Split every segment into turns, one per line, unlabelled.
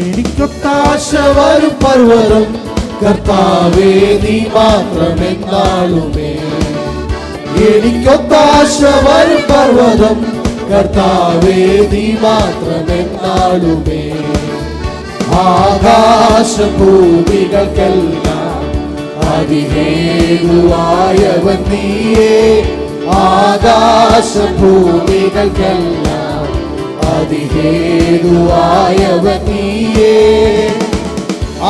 എനിക്കൊത്താശ വരും പർവ്വതം കർത്താവേ നീ മാത്രമെന്നാളുമേ. എനിക്കൊത്താശ വരും പർവ്വതം കർത്താവേ നീ മാത്രമെന്നാളുമേ. ആകാശഭൂമികൾക്കെല്ലാം അതിഹേതുവായവൻ നീയേ. ആകാശഭൂമികൾക്കെല്ലാം അതിഹേതുവായവൻ നീയേ.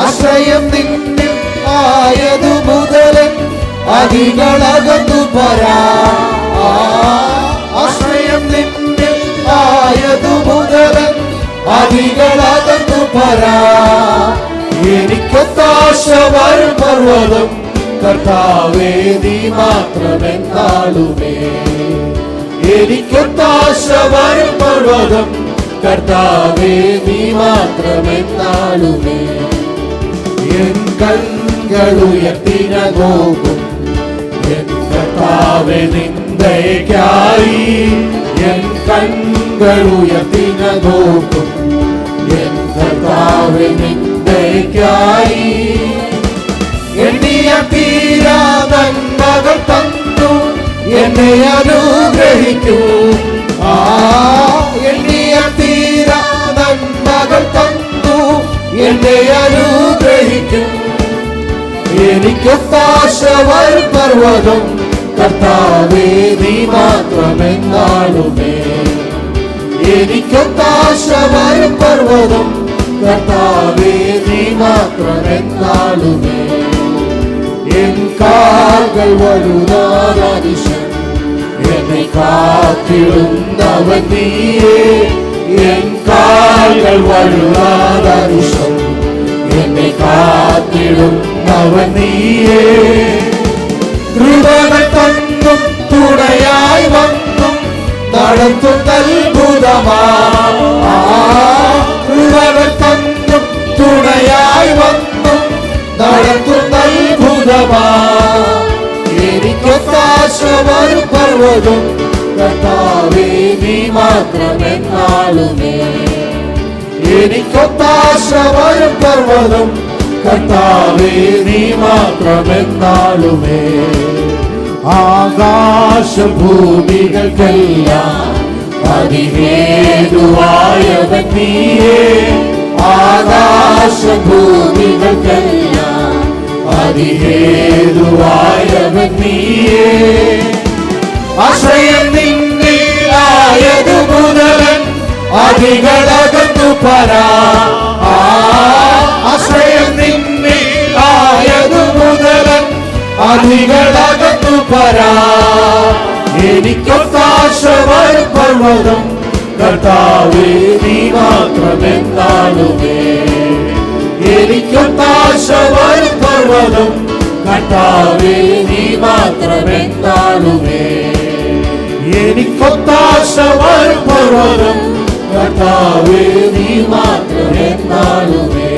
ആശ്രയം നിന്നിൽ ആയതു മുതലൻ അതികളകന്നു പരാ. ആശ്രയം നിന്നിൽ ആയതു മുതലൻ അതികളകന്നു പരാ. എനിക്കൊത്താശ വരും പർവ്വതം കർത്താവേ നീ മാത്രമെന്നാളുമേ. എനിക്കൊത്താശ വരും പർവ്വതം കർത്താവേ നീ മാത്രമെന്നാളുമേ. എൻ കണ്ണുകൾ ഉയർത്തിന നോക്കും എൻ കർത്താവേ നിന്ദയ്ക്കായി. എൻ കണ്ണുകൾ ഉയർത്തിന നോക്കും എൻ കർത്താവേ നിന്ദയ്ക്കായി. എണ്ണിയ തീരാ നന്മകൾ തന്നു എന്നെ അനുഗ്രഹിക്കൂ. എണ്ണിയ തീരാ നന്മകൾ തന്നു എന്നെ അനുഗ്രഹിക്കൂ. എനിക്കൊത്താശ വരും പർവ്വതം കർത്താവേ നീ മാത്രമെന്നാളുമേ. എനിക്കൊത്താശ വരും പർവ്വതം കർത്താവേ നീ മാത്രമെന്നാളുമേ. എൻ കാൽകൾ വഴുതാതിശൻ എന്നെ കാത്തിടുന്നവൻ നീയേ. എൻ കാൽകൾ വഴുതാതിശൻ എന്നെ കാത്തിടുന്നവൻ നീയേ. കൃപകൾ തന്നും തുണയായി വന്നും നടത്തുന്ന അത്ഭുതമാ. കൃപകൾ തന്നും തുണയായി വന്നും നടത്തുന്ന അത്ഭുതമാ. എനിക്കൊത്താശ വരും പർവ്വതം കർത്താവേ നീ മാത്രമെന്നാളുമേ. എനിക്കൊത്താശ വരും പർവ്വതം കർത്താവേ നീ മാത്രമെന്നാളുമേ. ആകാശഭൂമികൾക്കെല്ലാം അതിഹേതുവായവൻ നീയേ. ആകാശഭൂമികൾക്കെല്ലാം അതിഹേതുവായവൻ നീയേ. ആശ്രയം നിന്നിൽ ആയതു മുതലൻ അതികളകന്നു പരാ. ആശ്രയം നിന്നിൽ ആയതു മുതലൻ അതികളകന്നു പരാ. എനിക്കൊത്താശ വരും പർവ്വതം കർത്താവേ നീ മാത്രമെന്നാളുമേ. എനിക്കൊത്താശ വരും പർവ്വതം കർത്താവേ നീ മാത്രമെന്നാളുമേ. എനിക്കൊത്താശ വരും പർവ്വതം കർത്താവേ നീ മാത്രമെന്നാളുമേ.